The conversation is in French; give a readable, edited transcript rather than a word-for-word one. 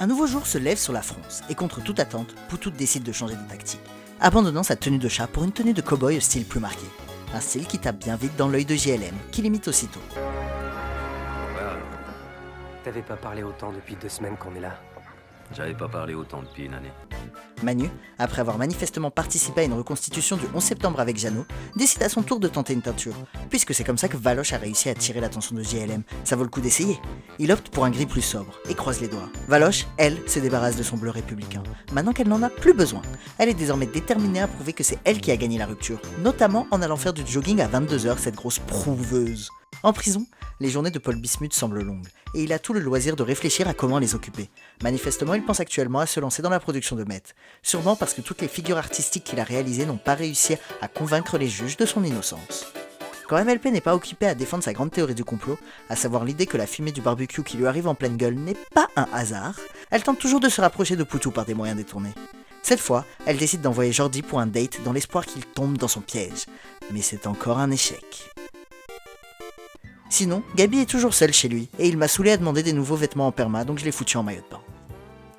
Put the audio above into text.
Un nouveau jour se lève sur la France, et contre toute attente, Poutout décide de changer de tactique, abandonnant sa tenue de chat pour une tenue de cow-boy au style plus marqué. Un style qui tape bien vite dans l'œil de JLM, qui l'imite aussitôt. T'avais pas parlé autant depuis 2 semaines qu'on est là. J'avais pas parlé autant depuis une année. Manu, après avoir manifestement participé à une reconstitution du 11 septembre avec Jeannot, décide à son tour de tenter une teinture, puisque c'est comme ça que Valoche a réussi à attirer l'attention de JLM. Ça vaut le coup d'essayer. Il opte pour un gris plus sobre, et croise les doigts. Valoche, elle, se débarrasse de son bleu républicain, maintenant qu'elle n'en a plus besoin. Elle est désormais déterminée à prouver que c'est elle qui a gagné la rupture, notamment en allant faire du jogging à 22h, cette grosse prouveuse. En prison, les journées de Paul Bismuth semblent longues, et il a tout le loisir de réfléchir à comment les occuper. Manifestement, il pense actuellement à se lancer dans la production de meth, sûrement parce que toutes les figures artistiques qu'il a réalisées n'ont pas réussi à convaincre les juges de son innocence. Quand MLP n'est pas occupé à défendre sa grande théorie du complot, à savoir l'idée que la fumée du barbecue qui lui arrive en pleine gueule n'est pas un hasard, elle tente toujours de se rapprocher de Poutou par des moyens détournés. Cette fois, elle décide d'envoyer Jordi pour un date dans l'espoir qu'il tombe dans son piège. Mais c'est encore un échec. Sinon, Gabi est toujours seul chez lui, et il m'a saoulé à demander des nouveaux vêtements en perma, donc je l'ai foutu en maillot de bain.